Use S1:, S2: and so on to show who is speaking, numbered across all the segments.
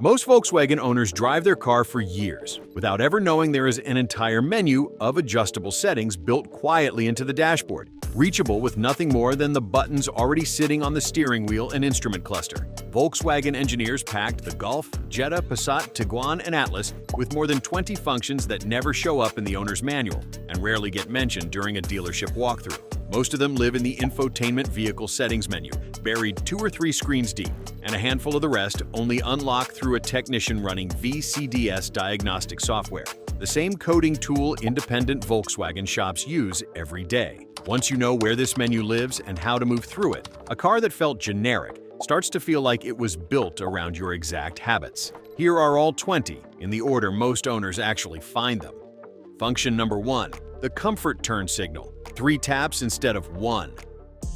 S1: Most Volkswagen owners drive their car for years without ever knowing there is an entire menu of adjustable settings built quietly into the dashboard, reachable with nothing more than the buttons already sitting on the steering wheel and instrument cluster. Volkswagen engineers packed the Golf, Jetta, Passat, Tiguan, and Atlas with more than 20 functions that never show up in the owner's manual and rarely get mentioned during a dealership walkthrough. Most of them live in the infotainment vehicle settings menu, buried 2 or 3 screens deep, and a handful of the rest only unlock through a technician running VCDS diagnostic software, the same coding tool independent Volkswagen shops use every day. Once you know where this menu lives and how to move through it, a car that felt generic starts to feel like it was built around your exact habits. Here are all 20, in the order most owners actually find them. Function number 1. The comfort turn signal, 3 taps instead of 1.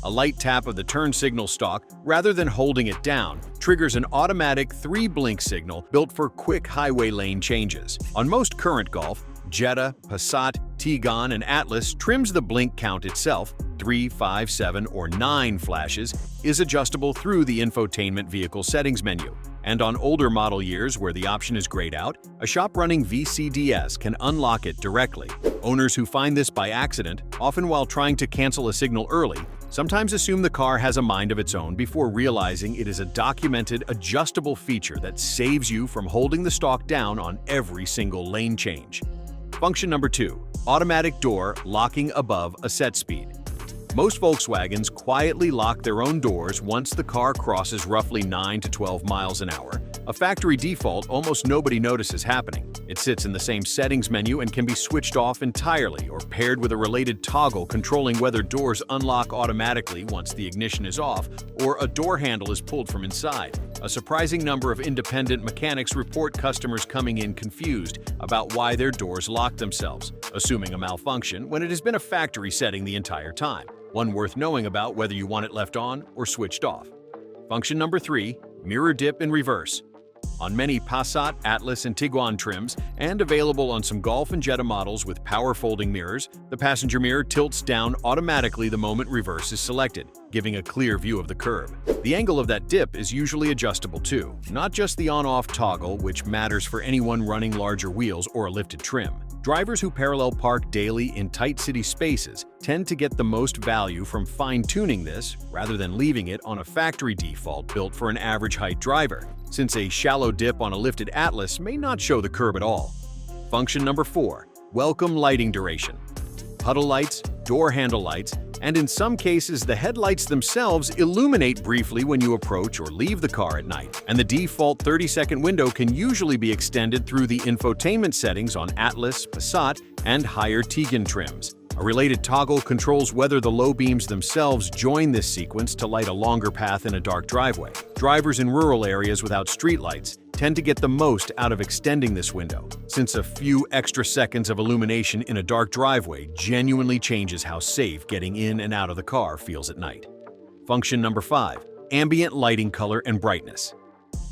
S1: A light tap of the turn signal stalk, rather than holding it down, triggers an automatic 3-blink signal built for quick highway lane changes. On most current Golf, Jetta, Passat, Tiguan, and Atlas trims the blink count itself. 3, 5, 7, or 9 flashes is adjustable through the infotainment vehicle settings menu. And on older model years where the option is grayed out, a shop running VCDS can unlock it directly. Owners who find this by accident, often while trying to cancel a signal early, sometimes assume the car has a mind of its own before realizing it is a documented, adjustable feature that saves you from holding the stalk down on every single lane change. Function number 2. Automatic door locking above a set speed. Most Volkswagens quietly lock their own doors once the car crosses roughly 9 to 12 miles an hour. A factory default almost nobody notices happening. It sits in the same settings menu and can be switched off entirely or paired with a related toggle controlling whether doors unlock automatically once the ignition is off or a door handle is pulled from inside. A surprising number of independent mechanics report customers coming in confused about why their doors lock themselves, assuming a malfunction when it has been a factory setting the entire time. One worth knowing about whether you want it left on or switched off. Function number 3. Mirror dip in reverse. On many Passat, Atlas, and Tiguan trims, and available on some Golf and Jetta models with power folding mirrors, the passenger mirror tilts down automatically the moment reverse is selected, giving a clear view of the curb. The angle of that dip is usually adjustable too, not just the on-off toggle, which matters for anyone running larger wheels or a lifted trim. Drivers who parallel park daily in tight city spaces tend to get the most value from fine-tuning this rather than leaving it on a factory default built for an average height driver, since a shallow dip on a lifted Atlas may not show the curb at all. Function number 4. Welcome lighting duration. Puddle lights, door handle lights, and in some cases the headlights themselves illuminate briefly when you approach or leave the car at night, and the default 30-second window can usually be extended through the infotainment settings on Atlas, Passat, and higher Tiguan trims. A related toggle controls whether the low beams themselves join this sequence to light a longer path in a dark driveway. Drivers in rural areas without streetlights tend to get the most out of extending this window, since a few extra seconds of illumination in a dark driveway genuinely changes how safe getting in and out of the car feels at night. Function number 5. Ambient lighting color and brightness.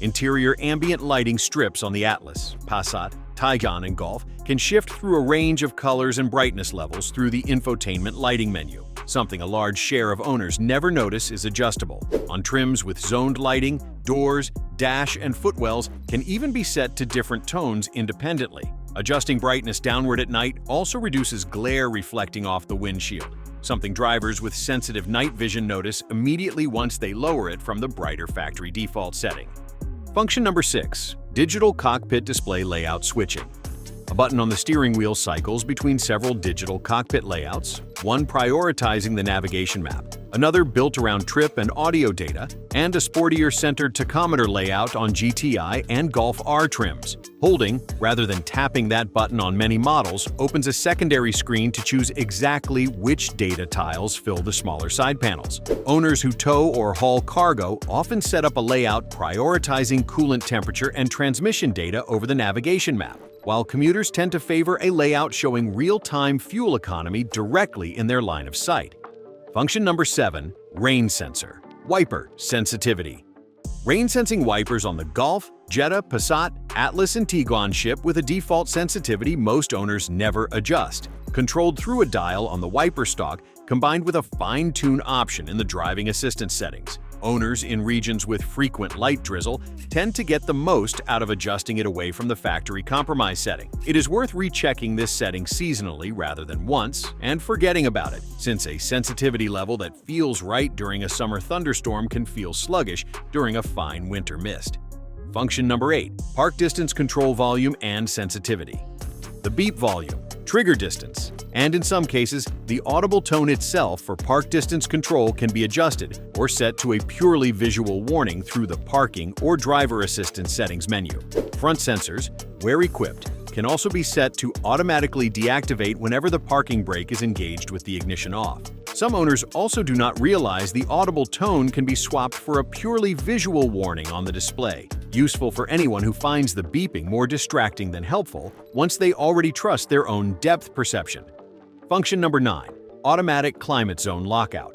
S1: Interior ambient lighting strips on the Atlas, Passat, Tiguan, and Golf can shift through a range of colors and brightness levels through the infotainment lighting menu. Something a large share of owners never notice is adjustable. On trims with zoned lighting, doors, dash, and footwells can even be set to different tones independently. Adjusting brightness downward at night also reduces glare reflecting off the windshield, something drivers with sensitive night vision notice immediately once they lower it from the brighter factory default setting. Function number 6. Digital cockpit display layout switching. A button on the steering wheel cycles between several digital cockpit layouts, one prioritizing the navigation map, another built around trip and audio data, and a sportier centered tachometer layout on GTI and Golf R trims. Holding, rather than tapping that button on many models, opens a secondary screen to choose exactly which data tiles fill the smaller side panels. Owners who tow or haul cargo often set up a layout prioritizing coolant temperature and transmission data over the navigation map, while commuters tend to favor a layout showing real-time fuel economy directly in their line of sight. Function number 7. Rain sensor. Wiper sensitivity. Rain-sensing wipers on the Golf, Jetta, Passat, Atlas, and Tiguan ship with a default sensitivity most owners never adjust, controlled through a dial on the wiper stalk combined with a fine-tune option in the driving assistance settings. Owners in regions with frequent light drizzle tend to get the most out of adjusting it away from the factory compromise setting. It is worth rechecking this setting seasonally rather than once and forgetting about it, since a sensitivity level that feels right during a summer thunderstorm can feel sluggish during a fine winter mist. Function number 8. Park distance control volume and sensitivity. The beep volume, trigger distance, and in some cases, the audible tone itself for park distance control can be adjusted or set to a purely visual warning through the parking or driver assistance settings menu. Front sensors, where equipped, can also be set to automatically deactivate whenever the parking brake is engaged with the ignition off. Some owners also do not realize the audible tone can be swapped for a purely visual warning on the display, useful for anyone who finds the beeping more distracting than helpful once they already trust their own depth perception. Function number 9. Automatic climate zone lockout.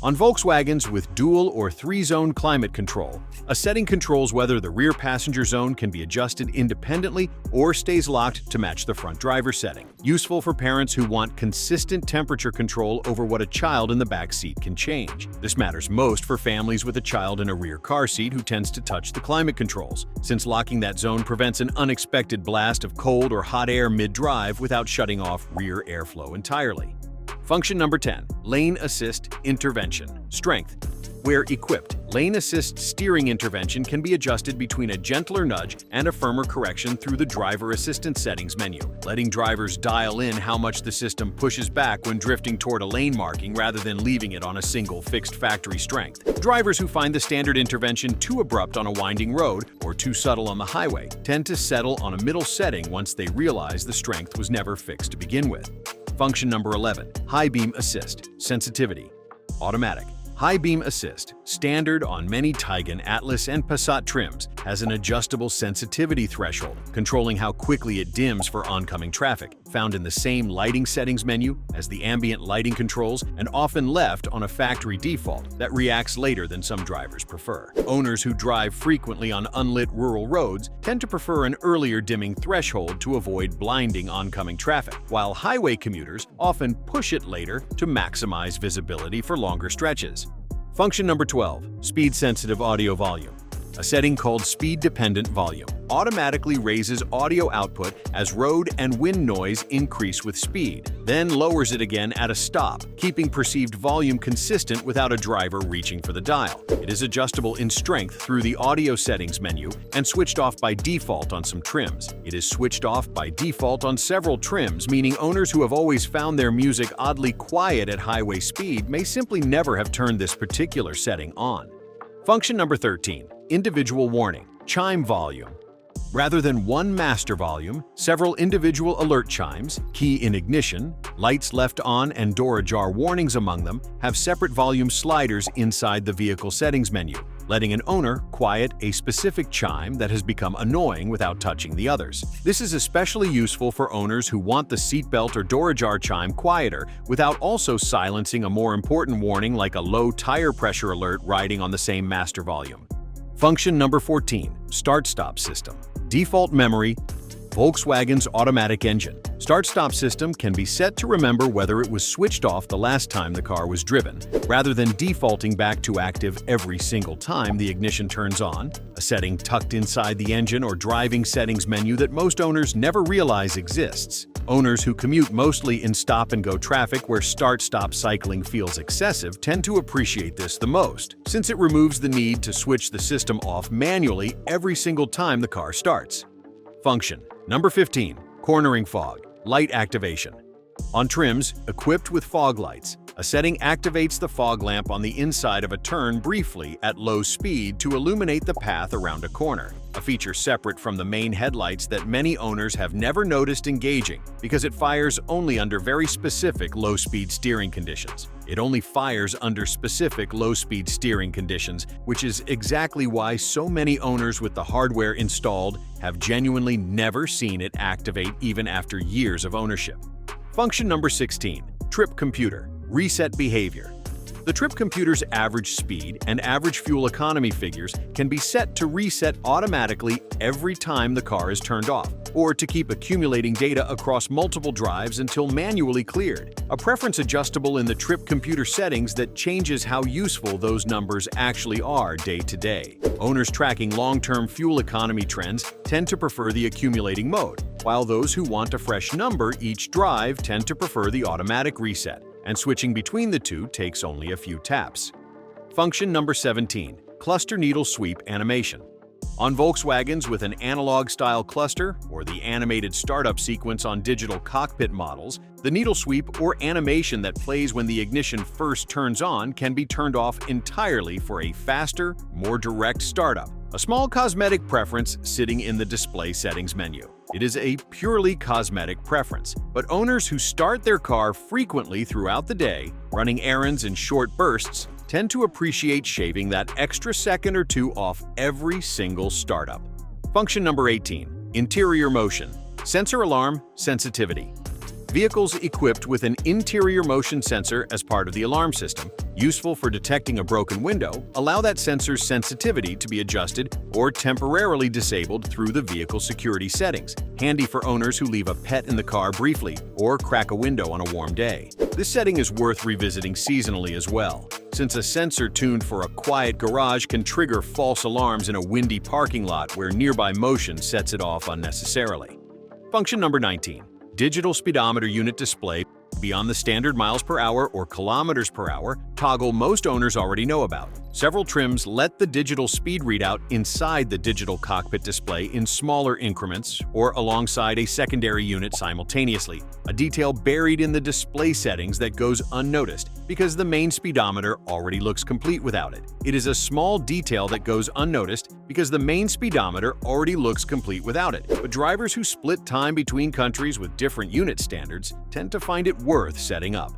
S1: On Volkswagens with dual or 3-zone climate control, a setting controls whether the rear passenger zone can be adjusted independently or stays locked to match the front driver setting. Useful for parents who want consistent temperature control over what a child in the back seat can change. This matters most for families with a child in a rear car seat who tends to touch the climate controls, since locking that zone prevents an unexpected blast of cold or hot air mid-drive without shutting off rear airflow entirely. Function number 10. Lane Assist Intervention. Strength. Where equipped, lane assist steering intervention can be adjusted between a gentler nudge and a firmer correction through the driver assistance settings menu, letting drivers dial in how much the system pushes back when drifting toward a lane marking rather than leaving it on a single fixed factory strength. Drivers who find the standard intervention too abrupt on a winding road or too subtle on the highway tend to settle on a middle setting once they realize the strength was never fixed to begin with. Function number 11. High Beam Assist. Sensitivity. Automatic. High Beam Assist, standard on many Tiguan, Atlas, and Passat trims, has an adjustable sensitivity threshold, controlling how quickly it dims for oncoming traffic, found in the same lighting settings menu as the ambient lighting controls and often left on a factory default that reacts later than some drivers prefer. Owners who drive frequently on unlit rural roads tend to prefer an earlier dimming threshold to avoid blinding oncoming traffic, while highway commuters often push it later to maximize visibility for longer stretches. Function number 12. Speed-sensitive audio volume. A setting called speed-dependent volume automatically raises audio output as road and wind noise increase with speed, then lowers it again at a stop, keeping perceived volume consistent without a driver reaching for the dial. It is adjustable in strength through the audio settings menu and switched off by default on some trims. It is switched off by default on several trims, meaning owners who have always found their music oddly quiet at highway speed may simply never have turned this particular setting on. Function number 13. Individual warning. Chime volume. Rather than one master volume, several individual alert chimes, key in ignition, lights left on, and door ajar warnings among them have separate volume sliders inside the vehicle settings menu, letting an owner quiet a specific chime that has become annoying without touching the others. This is especially useful for owners who want the seatbelt or door ajar chime quieter without also silencing a more important warning like a low tire pressure alert riding on the same master volume. Function number 14. Start-stop system. Default memory. Volkswagen's automatic engine. Start-stop system can be set to remember whether it was switched off the last time the car was driven, rather than defaulting back to active every single time the ignition turns on, a setting tucked inside the engine or driving settings menu that most owners never realize exists. Owners who commute mostly in stop-and-go traffic where start-stop cycling feels excessive tend to appreciate this the most, since it removes the need to switch the system off manually every single time the car starts. Function. Number 15. Cornering fog. Light activation. On trims equipped with fog lights, a setting activates the fog lamp on the inside of a turn briefly at low speed to illuminate the path around a corner, a feature separate from the main headlights that many owners have never noticed engaging because it fires only under very specific low-speed steering conditions. It only fires under specific low-speed steering conditions, which is exactly why so many owners with the hardware installed have genuinely never seen it activate even after years of ownership. Function number 16. Trip computer. Reset behavior. The trip computer's average speed and average fuel economy figures can be set to reset automatically every time the car is turned off, or to keep accumulating data across multiple drives until manually cleared. A preference adjustable in the trip computer settings that changes how useful those numbers actually are day to day. Owners tracking long-term fuel economy trends tend to prefer the accumulating mode, while those who want a fresh number each drive tend to prefer the automatic reset, and switching between the two takes only a few taps. Function number 17. Cluster needle sweep animation. On Volkswagens with an analog-style cluster or the animated startup sequence on digital cockpit models, the needle sweep or animation that plays when the ignition first turns on can be turned off entirely for a faster, more direct startup. A small cosmetic preference sitting in the display settings menu. It is a purely cosmetic preference, but owners who start their car frequently throughout the day, running errands in short bursts, tend to appreciate shaving that extra second or two off every single startup. Function number 18. Interior motion. Sensor alarm sensitivity. Vehicles equipped with an interior motion sensor as part of the alarm system, useful for detecting a broken window, allow that sensor's sensitivity to be adjusted or temporarily disabled through the vehicle security settings, handy for owners who leave a pet in the car briefly or crack a window on a warm day. This setting is worth revisiting seasonally as well, since a sensor tuned for a quiet garage can trigger false alarms in a windy parking lot where nearby motion sets it off unnecessarily. Function number 19. Digital speedometer unit display beyond the standard miles per hour or kilometers per hour toggle most owners already know about. Several trims let the digital speed readout inside the digital cockpit display in smaller increments or alongside a secondary unit simultaneously, a detail buried in the display settings that goes unnoticed because the main speedometer already looks complete without it. It is a small detail that goes unnoticed because the main speedometer already looks complete without it, but drivers who split time between countries with different unit standards tend to find it worth setting up.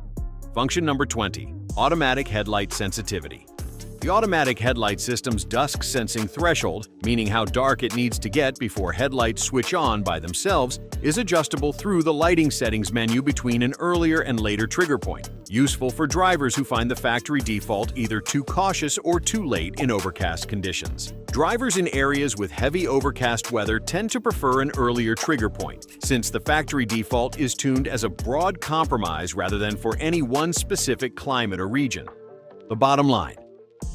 S1: Function number 20. Automatic headlight sensitivity. The automatic headlight system's dusk sensing threshold, meaning how dark it needs to get before headlights switch on by themselves, is adjustable through the lighting settings menu between an earlier and later trigger point, useful for drivers who find the factory default either too cautious or too late in overcast conditions. Drivers in areas with heavy overcast weather tend to prefer an earlier trigger point, since the factory default is tuned as a broad compromise rather than for any one specific climate or region. The bottom line: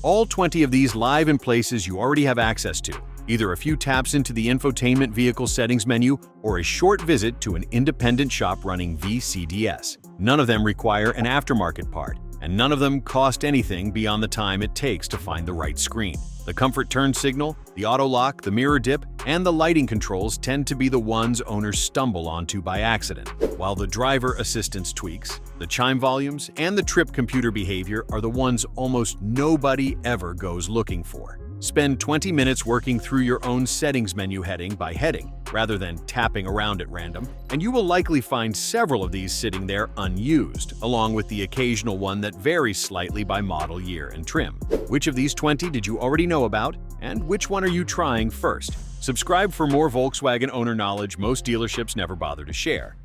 S1: all 20 of these live in places you already have access to, either a few taps into the infotainment vehicle settings menu or a short visit to an independent shop running VCDS. None of them require an aftermarket part, and none of them cost anything beyond the time it takes to find the right screen. The comfort turn signal, the auto lock, the mirror dip, and the lighting controls tend to be the ones owners stumble onto by accident, while the driver assistance tweaks, the chime volumes, and the trip computer behavior are the ones almost nobody ever goes looking for. Spend 20 minutes working through your own settings menu heading by heading, rather than tapping around at random, and you will likely find several of these sitting there unused, along with the occasional one that varies slightly by model year and trim. Which of these 20 did you already know about, and which one are you trying first? Subscribe for more Volkswagen owner knowledge most dealerships never bother to share.